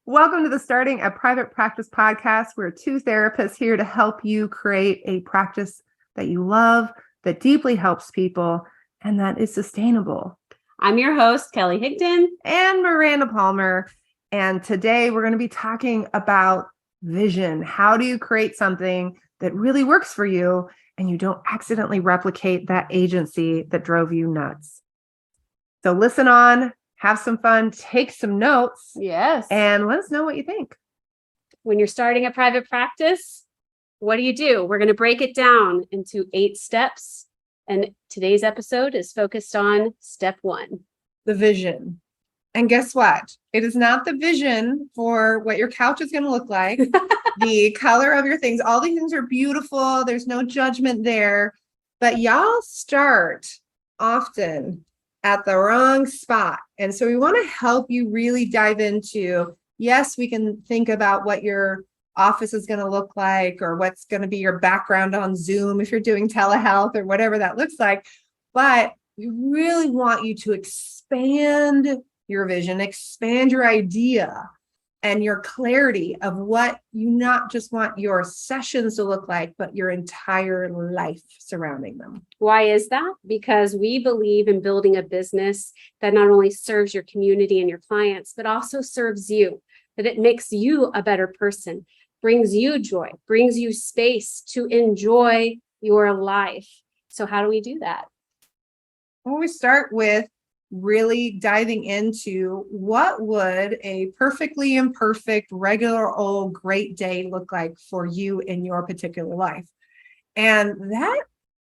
Welcome to the Starting a Private Practice podcast. We're two therapists here to help you create a practice that you love, that deeply helps people, and that is sustainable. I'm your host, Kelly Higdon. And Miranda Palmer. And today we're going to be talking about vision. How do you create something that really works for you and you don't accidentally replicate that agency that drove you nuts? So listen on. Have some fun, take some notes. Yes. And let us know what you think. When you're starting a private practice, what do? We're going to break it down into 8 steps. And today's episode is focused on step 1. The vision. And guess what? It is not the vision for what your couch is going to look like, the color of your things. All these things are beautiful. There's no judgment there. But y'all start often at the wrong spot. And so we want to help you really dive into, yes, we can think about what your office is going to look like or what's going to be your background on Zoom if you're doing telehealth or whatever that looks like. But we really want you to expand your vision, expand your idea and your clarity of what you not just want your sessions to look like, but your entire life surrounding them. Why is that? Because we believe in building a business that not only serves your community and your clients, but also serves you, that it makes you a better person, brings you joy, brings you space to enjoy your life. So how do we do that? Well, we start with really diving into what would a perfectly imperfect, regular old great day look like for you in your particular life. And that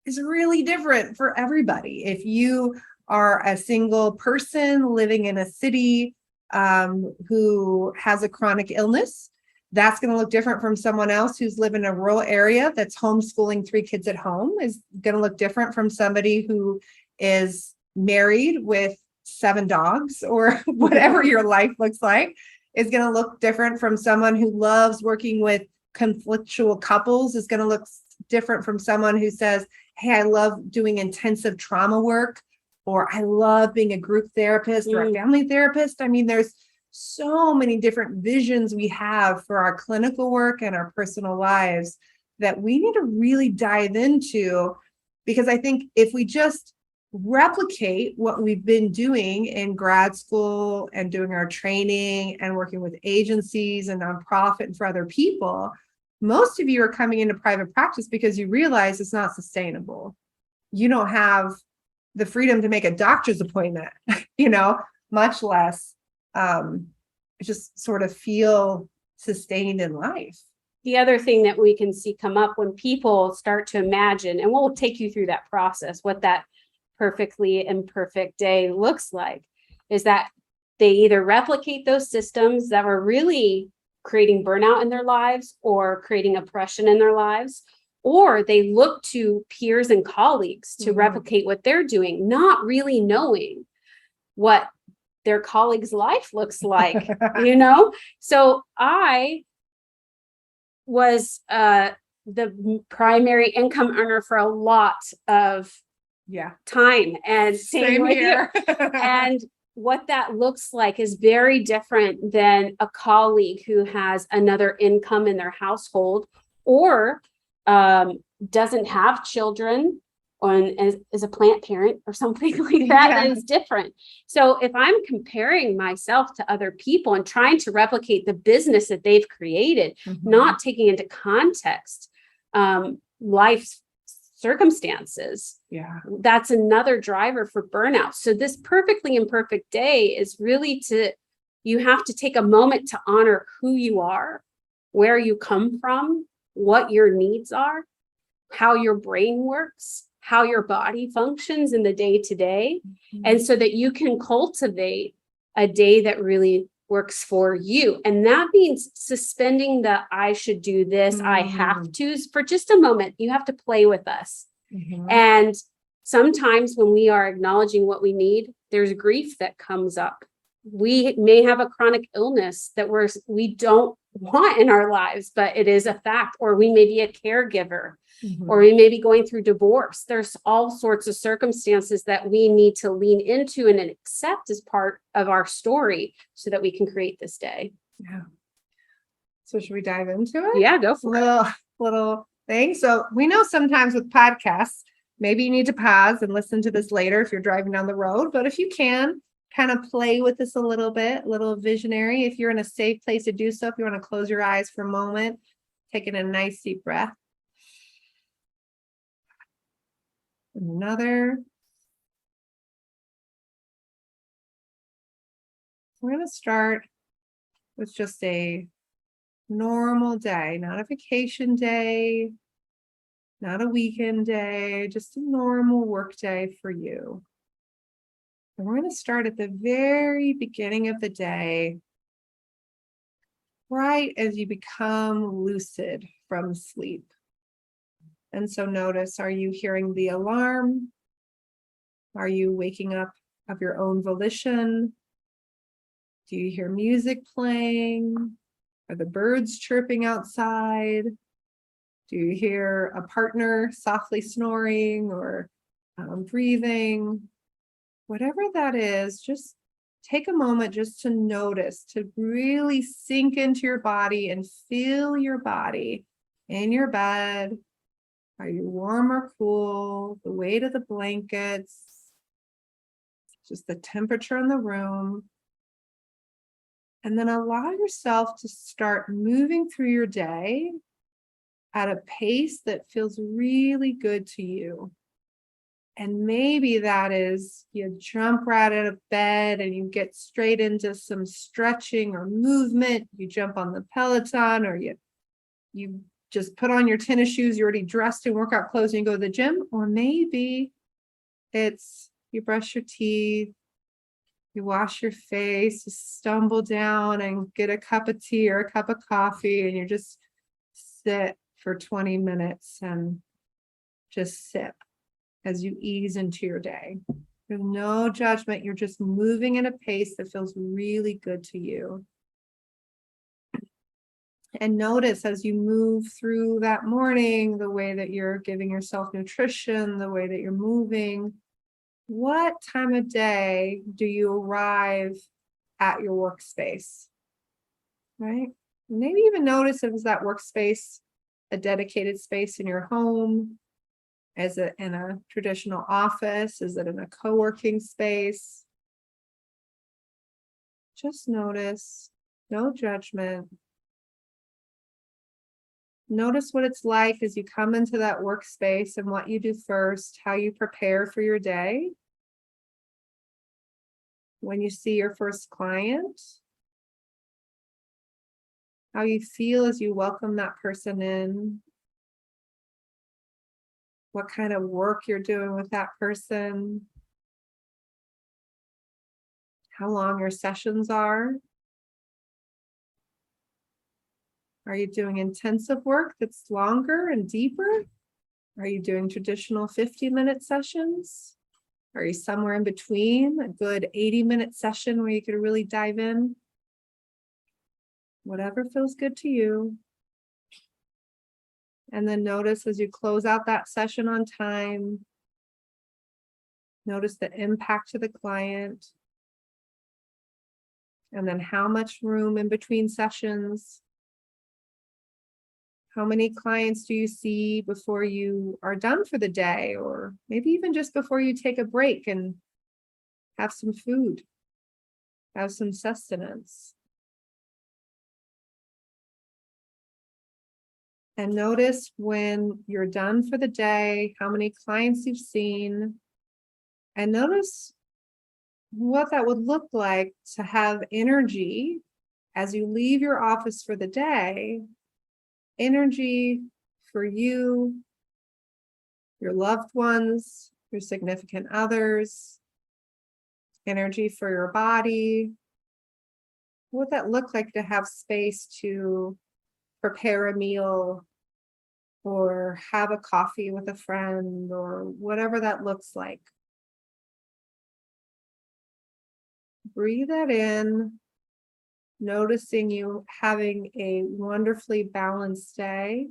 is really different for everybody. If you are a single person living in a city who has a chronic illness, that's going to look different from someone else who's living in a rural area that's homeschooling 3 kids at home, is going to look different from somebody who is married with 7 dogs or whatever your life looks like, is going to look different from someone who loves working with conflictual couples, is going to look different from someone who says, hey, I love doing intensive trauma work, or I love being a group therapist or a family therapist. I mean, there's so many different visions we have for our clinical work and our personal lives that we need to really dive into, because I think if we just replicate what we've been doing in grad school and doing our training and working with agencies and nonprofit and for other people, most of you are coming into private practice because you realize it's not sustainable. You don't have the freedom to make a doctor's appointment, much less just sort of feel sustained in life. The other thing that we can see come up when people start to imagine, and we'll take you through that process, what that perfectly imperfect day looks like, is that they either replicate those systems that were really creating burnout in their lives or creating oppression in their lives, or they look to peers and colleagues to replicate what they're doing, not really knowing what their colleague's life looks like, So I was the primary income earner for a lot of time, and same here. And what that looks like is very different than a colleague who has another income in their household or doesn't have children and is a plant parent or something like that. That is different. So if I'm comparing myself to other people and trying to replicate the business that they've created, not taking into context life's circumstances, that's another driver for burnout. So this perfectly imperfect day is really you have to take a moment to honor who you are, where you come from, what your needs are, how your brain works, how your body functions in the day to day. And so that you can cultivate a day that really works for you. And that means suspending the I should do this, I have to for just a moment. You have to play with us. And sometimes when we are acknowledging what we need, there's grief that comes up. We may have a chronic illness that we don't want in our lives, but it is a fact, or we may be a caregiver, or we may be going through divorce. There's all sorts of circumstances that we need to lean into and accept as part of our story so that we can create this day. Yeah. So should we dive into it? Yeah, go for it. Little thing. So we know sometimes with podcasts, maybe you need to pause and listen to this later if you're driving down the road. But if you can, kind of play with this a little visionary. If you're in a safe place to do so, if you want to close your eyes for a moment, taking a nice deep breath. Another. We're going to start with just a normal day, not a vacation day, not a weekend day, just a normal work day for you. And we're going to start at the very beginning of the day, right as you become lucid from sleep. And so notice, are you hearing the alarm? Are you waking up of your own volition? Do you hear music playing? Are the birds chirping outside? Do you hear a partner softly snoring or breathing? Whatever that is, just take a moment just to notice, to really sink into your body and feel your body in your bed. Are you warm or cool? The weight of the blankets, just the temperature in the room. And then allow yourself to start moving through your day at a pace that feels really good to you. And maybe that is you jump right out of bed and you get straight into some stretching or movement. You jump on the Peloton, or you just put on your tennis shoes, you're already dressed in workout clothes and you go to the gym. Or maybe it's you brush your teeth, you wash your face, you stumble down and get a cup of tea or a cup of coffee, and you just sit for 20 minutes and just sip as you ease into your day. There's no judgment. You're just moving at a pace that feels really good to you. And notice as you move through that morning, the way that you're giving yourself nutrition, the way that you're moving. What time of day do you arrive at your workspace? Right? Maybe even notice if it's that workspace, a dedicated space in your home. Is it in a traditional office? Is it in a co-working space? Just notice, no judgment. Notice what it's like as you come into that workspace and what you do first, how you prepare for your day. When you see your first client, how you feel as you welcome that person in. What kind of work you're doing with that person. How long your sessions are. Are you doing intensive work that's longer and deeper? Are you doing traditional 50-minute sessions? Are you somewhere in between, a good 80-minute session where you could really dive in? Whatever feels good to you. And then notice as you close out that session on time, notice the impact to the client. And then how much room in between sessions. How many clients do you see before you are done for the day? Or maybe even just before you take a break and have some food, have some sustenance. And notice when you're done for the day, how many clients you've seen. And notice what that would look like to have energy as you leave your office for the day. Energy for you, your loved ones, your significant others, energy for your body. What would that look like to have space to prepare a meal or have a coffee with a friend or whatever that looks like? Breathe that in, noticing you having a wonderfully balanced day.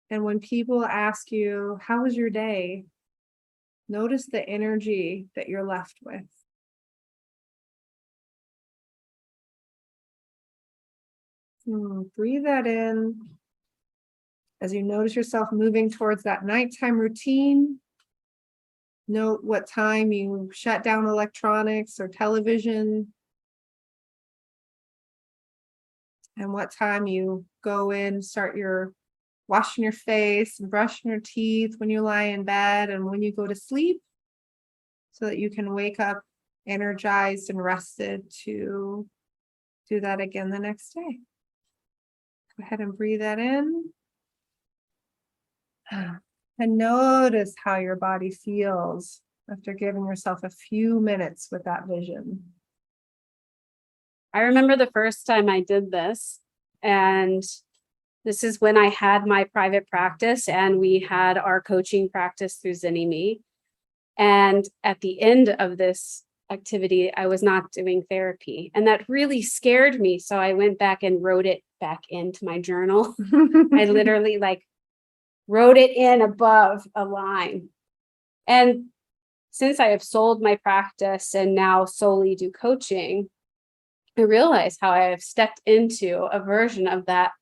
And when people ask you, how was your day? Notice the energy that you're left with. Breathe that in. As you notice yourself moving towards that nighttime routine, note what time you shut down electronics or television, and what time you go in, start your washing your face and brushing your teeth when you lie in bed and when you go to sleep, so that you can wake up energized and rested to do that again the next day. Go ahead and breathe that in. And notice how your body feels after giving yourself a few minutes with that vision. I remember the first time I did this, and this is when I had my private practice and we had our coaching practice through ZynnyMe. And at the end of this activity, I was not doing therapy, and that really scared me. So I went back and wrote it back into my journal. I literally wrote it in above a line. And since I have sold my practice and now solely do coaching, I realize how I have stepped into a version of that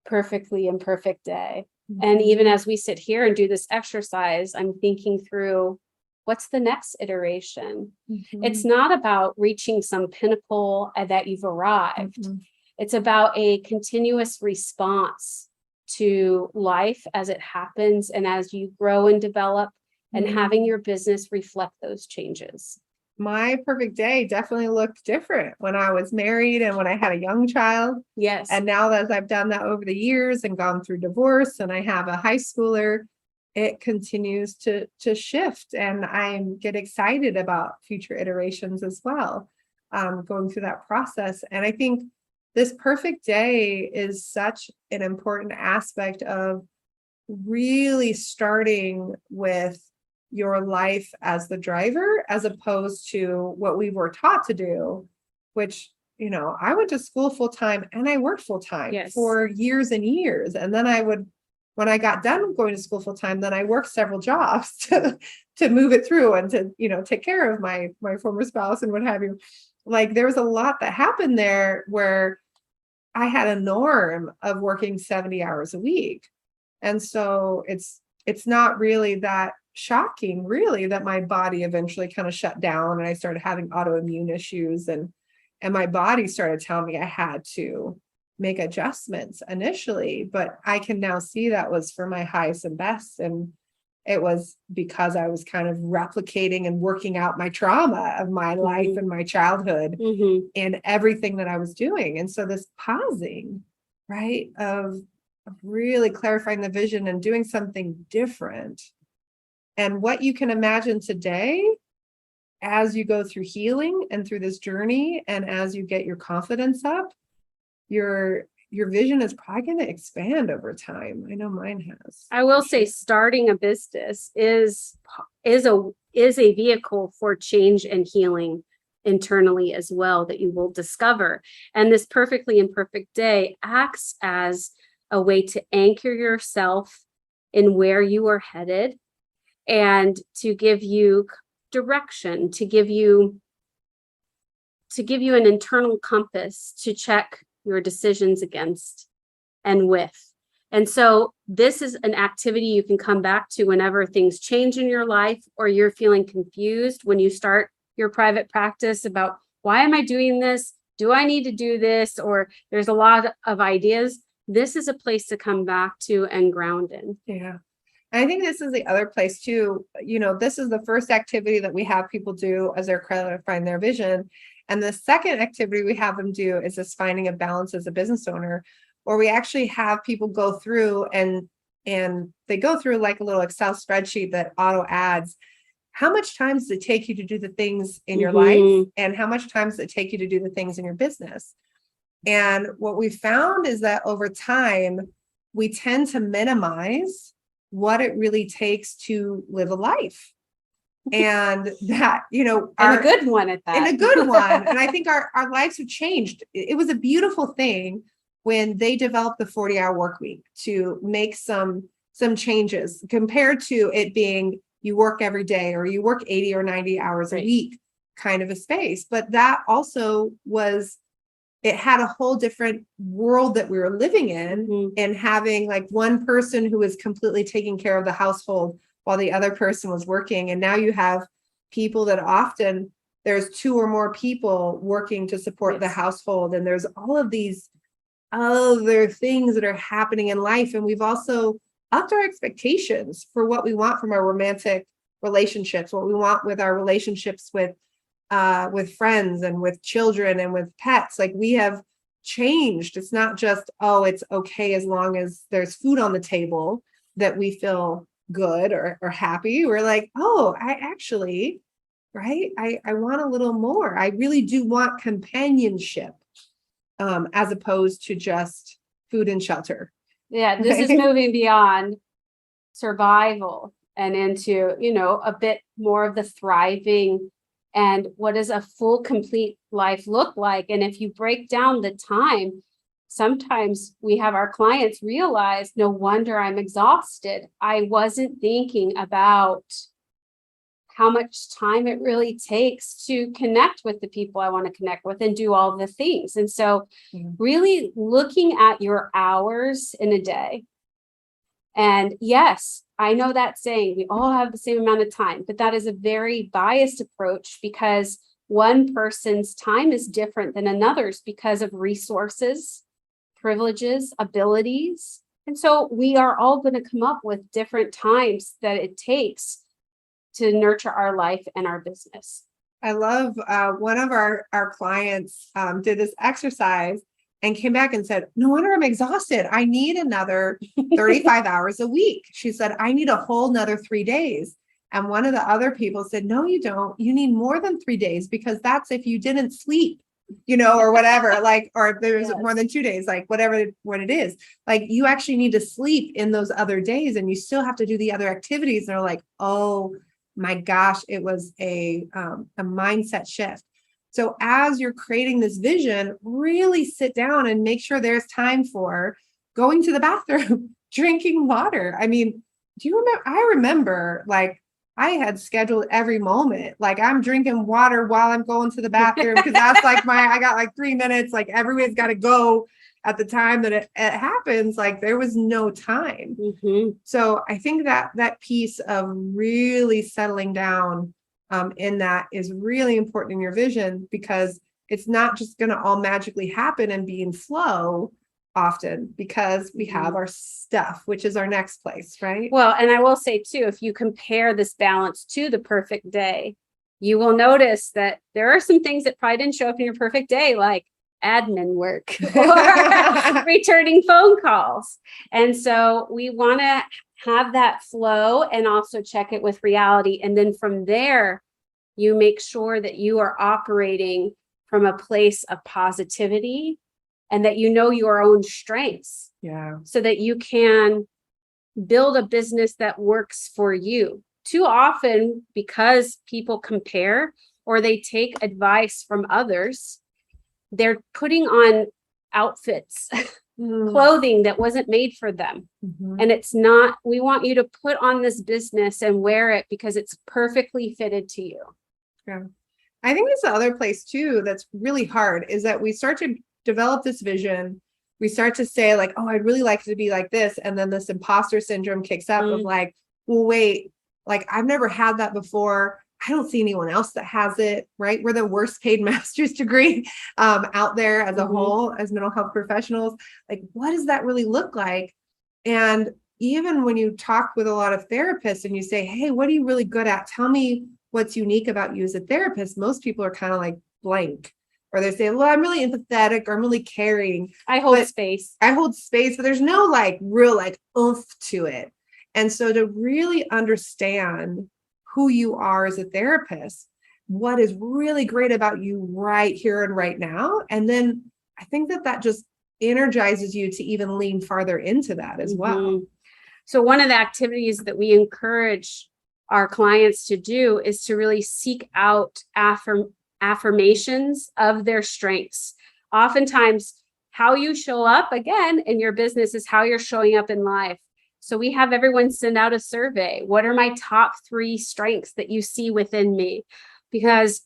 perfectly imperfect day. And even as we sit here and do this exercise, I'm thinking through, what's the next iteration? It's not about reaching some pinnacle that you've arrived. It's about a continuous response to life as it happens and as you grow and develop, and having your business reflect those changes. My perfect day definitely looked different when I was married and when I had a young child. Yes. And now that I've done that over the years and gone through divorce and I have a high schooler, it continues to shift, and I get excited about future iterations as well, going through that process. And I think this perfect day is such an important aspect of really starting with your life as the driver, as opposed to what we were taught to do, which, I went to school full time and I worked full time for years and years. And then when I got done going to school full time, then I worked several jobs to move it through and to, take care of my former spouse and what have you. There was a lot that happened there where I had a norm of working 70 hours a week. And so it's not really that shocking, really, that my body eventually kind of shut down and I started having autoimmune issues, and my body started telling me I had to make adjustments initially, but I can now see that was for my highest and best. And it was because I was kind of replicating and working out my trauma of my life and my childhood in everything that I was doing. And so this pausing, right, of really clarifying the vision and doing something different. And what you can imagine today as you go through healing and through this journey, and as you get your confidence up, your vision is probably going to expand over time. I know mine has. I will say starting a business is a vehicle for change and healing internally as well, that you will discover. And this perfectly imperfect day acts as a way to anchor yourself in where you are headed, and to give you direction, to give you an internal compass to check your decisions against and with. And so this is an activity you can come back to whenever things change in your life, or you're feeling confused when you start your private practice about, why am I doing this? Do I need to do this? Or there's a lot of ideas. This is a place to come back to and ground in. Yeah. And I think this is the other place too. This is the first activity that we have people do as they're clarifying their vision. And the second activity we have them do is this finding a balance as a business owner, or we actually have people go through and they go through like a little Excel spreadsheet that auto adds how much time does it take you to do the things in your life, and how much time does it take you to do the things in your business. And what we found is that over time, we tend to minimize what it really takes to live a life. And that, and a good one at that. And a good one. And I think our lives have changed. It was a beautiful thing when they developed the 40-hour work week to make some changes compared to it being you work every day or you work 80 or 90 hours a week kind of a space. But that also was it had a whole different world that we were living in, Mhm. and having like one person who was completely taking care of the household while the other person was working. And now you have people that often there's two or more people working to support the Yes. household. And there's all of these other things that are happening in life. And we've also upped our expectations for what we want from our romantic relationships, what we want with our relationships with friends and with children and with pets. Like we have changed. It's not just, oh, it's okay as long as there's food on the table that we feel good or happy. We're like, oh, I actually, right? I want a little more. I really do want companionship, as opposed to just food and shelter. Yeah, this is Right? moving beyond survival and into, a bit more of the thriving and what does a full, complete life look like? And if you break down the time, sometimes we have our clients realize, no wonder I'm exhausted. I wasn't thinking about how much time it really takes to connect with the people I want to connect with and do all the things. And so Mm. really looking at your hours in a day. And yes, I know that saying we all have the same amount of time, but that is a very biased approach because one person's time is different than another's because of resources, privileges, abilities. And so we are all going to come up with different times that it takes to nurture our life and our business. I love one of our clients did this exercise and came back and said, no wonder I'm exhausted. I need another 35 hours a week. She said, I need a whole nother 3 days. And one of the other people said, no, you don't. You need more than 3 days because that's if you didn't sleep, or whatever, like, or if there's Yes. more than 2 days, like whatever what it is. Like you actually need to sleep in those other days and you still have to do the other activities. And they're like, oh my gosh, it was a mindset shift. So as you're creating this vision, really sit down and make sure there's time for going to the bathroom, drinking water. I mean, do you remember? I remember like I had scheduled every moment. Like I'm drinking water while I'm going to the bathroom because that's like I got like 3 minutes, like everybody's got to go at the time that it happens. Like there was no time. Mhm. So I think that piece of really settling down in that is really important in your vision because it's not just going to all magically happen and be in flow often because we have our stuff, which is our next place, right? Well, and I will say too, if you compare this balance to the perfect day, you will notice that there are some things that probably didn't show up in your perfect day, like admin work or returning phone calls. And so we want to have that flow and also check it with reality. And then from there, you make sure that you are operating from a place of positivity and that you know your own strengths. Yeah. So that you can build a business that works for you. Too often, because people compare or they take advice from others, they're putting on outfits, clothing that wasn't made for them. Mhm. And it's not, we want you to put on this business and wear it because it's perfectly fitted to you. Yeah. I think it's the other place too that's really hard is that we start to develop this vision. We start to say like, oh, I'd really like to be like this. And then this imposter syndrome kicks up of like, well, wait, like I've never had that before. I don't see anyone else that has it, right? We're the worst paid master's degree out there as a whole, as mental health professionals. Like, what does that really look like? And even when you talk with a lot of therapists and you say, hey, what are you really good at? Tell me what's unique about you as a therapist. Most people are kind of like blank, or they say, well, I'm really empathetic or I'm really caring. I hold space. I hold space, but there's no like real like oomph to it. And so to really understand who you are as a therapist, what is really great about you right here and right now. And then I think that just energizes you to even lean farther into that as well. So one of the activities that we encourage our clients to do is to really seek out affirmations of their strengths. Oftentimes, how you show up again in your business is how you're showing up in life. So we have everyone send out a survey. What are my top 3 strengths that you see within me? Because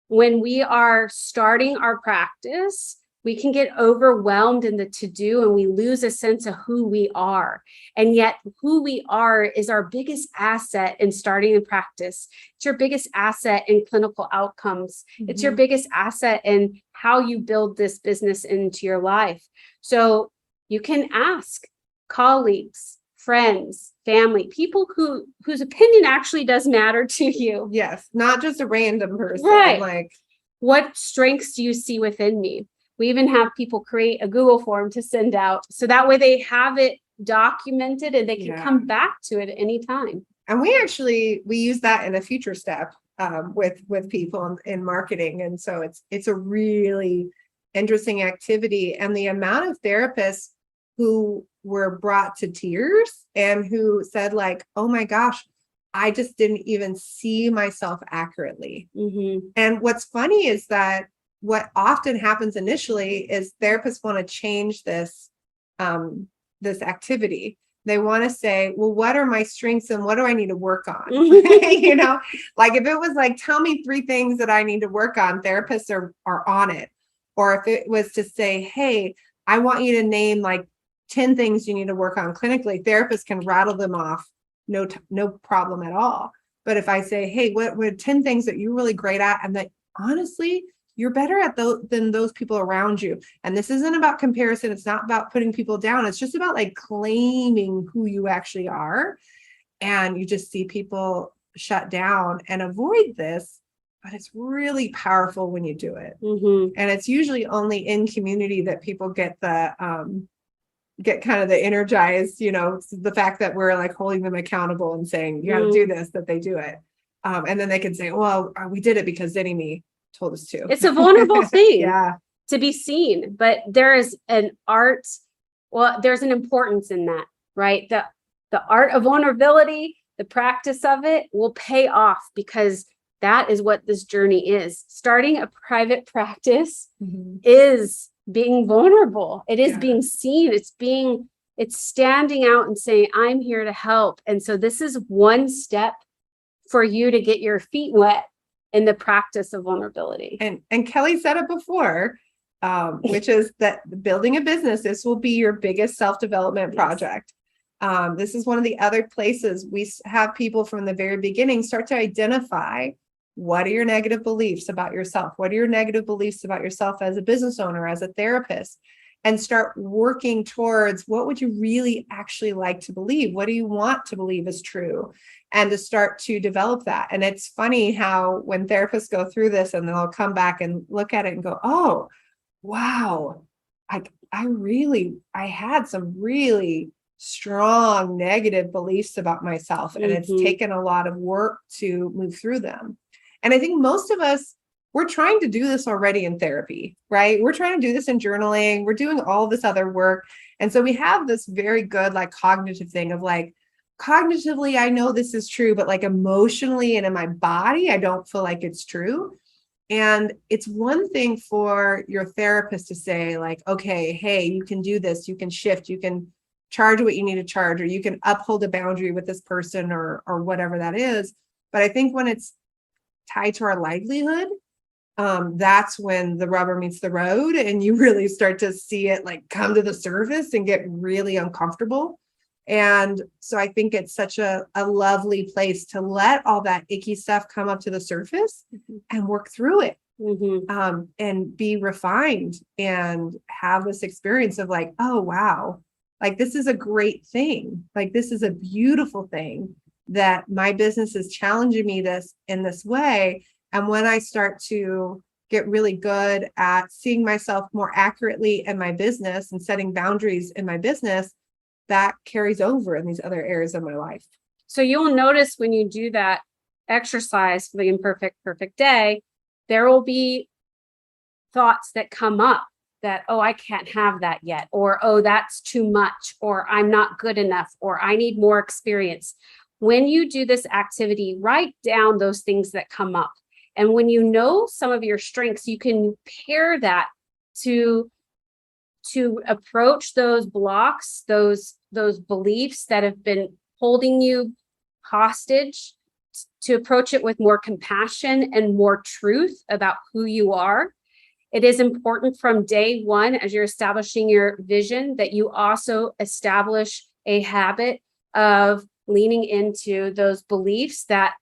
when we are starting our practice, we can get overwhelmed in the to-do and we lose a sense of who we are. And yet who we are is our biggest asset in starting a practice. It's your biggest asset in clinical outcomes. It's your biggest asset in how you build this business into your life. So you can ask colleagues, friends, family, people whose opinion actually does matter to you. Yes, not just a random person. Right. Like, what strengths do you see within me? We even have people create a Google form to send out. So that way they have it documented and they can come back to it at any time. and we use that in a future step with people in marketing. And so it's a really interesting activity. And the amount of therapists who were brought to tears and who said like, oh my gosh, I just didn't even see myself accurately. And what's funny is that what often happens initially is therapists want to change this activity. They want to say, well, what are my strengths and what do I need to work on? You know, like if it was like, tell me 3 things that I need to work on, therapists are on it. Or if it was to say, hey, I want you to name like 10 things you need to work on clinically, therapists can rattle them off. No problem at all. But if I say, hey, what were 10 things that you're really great at and that honestly you're better at than those people around you. And this isn't about comparison. It's not about putting people down. It's just about like claiming who you actually are. And you just see people shut down and avoid this, but it's really powerful when you do it. And it's usually only in community that people get kind of the energized, you know, the fact that we're like holding them accountable and saying, you got to do this, that they do it. And then they can say, well, we did it because Zenny told us to. It's a vulnerable thing to be seen, but there is an art. Well, there's an importance in that, right? The art of vulnerability, the practice of it will pay off because that is what this journey is. Starting a private practice is being vulnerable. It is being seen. It's standing out and saying, I'm here to help. And so this is one step for you to get your feet wet in the practice of vulnerability. And Kelly said it before, which is that building a business, this will be your biggest self-development project. This is one of the other places we have people from the very beginning start to identify what are your negative beliefs about yourself? What are your negative beliefs about yourself as a business owner, as a therapist? And start working towards what would you really actually like to believe? What do you want to believe is true? And to start to develop that. And it's funny how when therapists go through this and they'll come back and look at it and go, oh, wow, I had some really strong negative beliefs about myself. And it's taken a lot of work to move through them. And I think most of us, we're trying to do this already in therapy, right? We're trying to do this in journaling. We're doing all this other work. And so we have this very good, like cognitive thing of like, cognitively, I know this is true, but like emotionally and in my body, I don't feel like it's true. And it's one thing for your therapist to say like, okay, hey, you can do this, you can shift, you can charge what you need to charge, or you can uphold a boundary with this person or whatever that is. But I think when it's tied to our livelihood, that's when the rubber meets the road and you really start to see it like come to the surface and get really uncomfortable. And so I think it's such a lovely place to let all that icky stuff come up to the surface and work through it and be refined and have this experience of like, oh, wow, like this is a great thing. Like this is a beautiful thing that my business is challenging me in this way. And when I start to get really good at seeing myself more accurately in my business and setting boundaries in my business, that carries over in these other areas of my life. So you'll notice when you do that exercise for the imperfect perfect day, there will be thoughts that come up that, oh, I can't have that yet, or, oh, that's too much, or I'm not good enough, or I need more experience. When you do this activity, write down those things that come up. And when you know some of your strengths, you can pair that to approach those blocks, those beliefs that have been holding you hostage, to approach it with more compassion and more truth about who you are. It is important from day one, as you're establishing your vision, that you also establish a habit of leaning into those beliefs that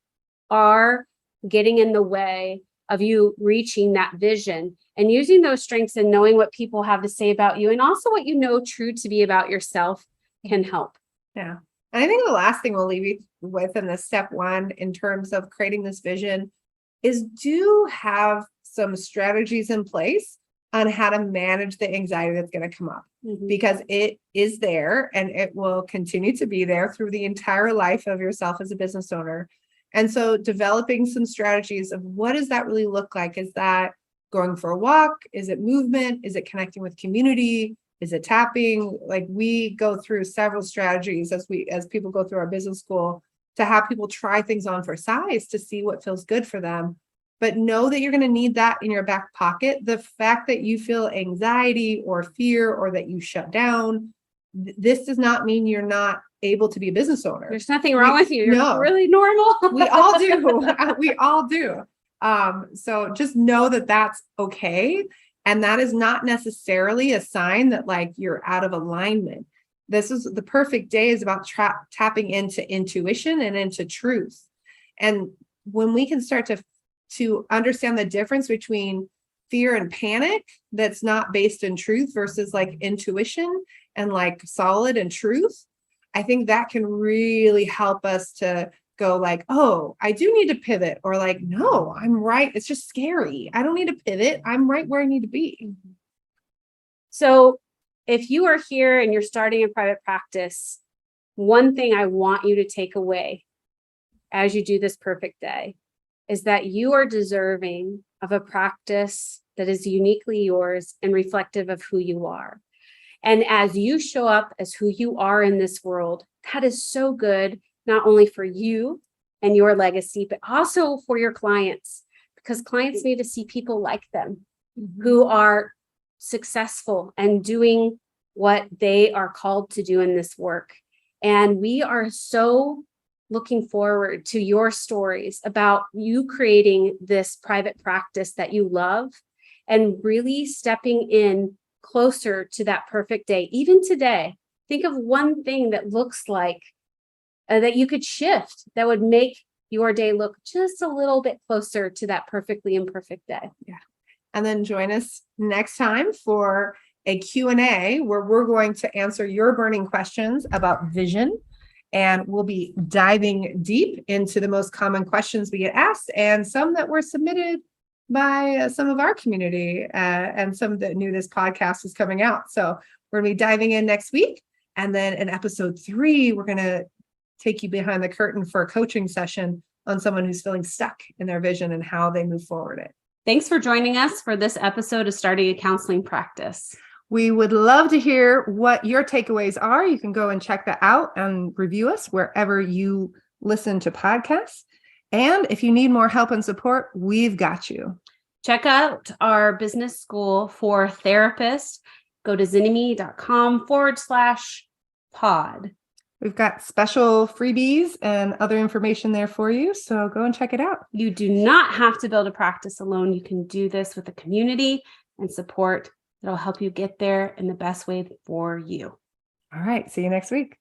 are getting in the way of you reaching that vision, and using those strengths and knowing what people have to say about you and also what you know true to be about yourself can help. Yeah. And I think the last thing we'll leave you with in this step one, in terms of creating this vision, is do have some strategies in place on how to manage the anxiety that's going to come up, because it is there and it will continue to be there through the entire life of yourself as a business owner. And so developing some strategies of what does that really look like? Is that going for a walk? Is it movement? Is it connecting with community? Is it tapping? Like, we go through several strategies as people go through our business school to have people try things on for size to see what feels good for them. But know that you're going to need that in your back pocket. The fact that you feel anxiety or fear or that you shut down, this does not mean you're not able to be a business owner. There's nothing wrong with you. You're no. really normal. We all do. We all do. So just know that that's okay. And that is not necessarily a sign that like you're out of alignment. This is the perfect day is about tapping into intuition and into truth. And when we can start to understand the difference between fear and panic that's not based in truth versus like intuition and like solid and truth, I think that can really help us to go like, oh, I do need to pivot, or like, no, I'm right. It's just scary. I don't need to pivot. I'm right where I need to be. So if you are here and you're starting a private practice, one thing I want you to take away as you do this perfect day is that you are deserving of a practice that is uniquely yours and reflective of who you are. And as you show up as who you are in this world, that is so good, not only for you and your legacy, but also for your clients, because clients need to see people like them who are successful and doing what they are called to do in this work. And we are so looking forward to your stories about you creating this private practice that you love and really stepping in closer to that perfect day. Even today, think of one thing that looks like that you could shift that would make your day look just a little bit closer to that perfectly imperfect day. Yeah. And then join us next time for a Q&A where we're going to answer your burning questions about vision. And we'll be diving deep into the most common questions we get asked and some that were submitted by some of our community and some that knew this podcast is coming out. So we're going to be diving in next week. And then in episode 3, we're going to take you behind the curtain for a coaching session on someone who's feeling stuck in their vision and how they move forward it. Thanks for joining us for this episode of Starting a Counseling Practice. We would love to hear what your takeaways are. You can go and check that out and review us wherever you listen to podcasts. And if you need more help and support, we've got you. Check out our business school for therapists. Go to zynnyme.com/pod. We've got special freebies and other information there for you. So go and check it out. You do not have to build a practice alone. You can do this with a community and support that'll help you get there in the best way for you. All right. See you next week.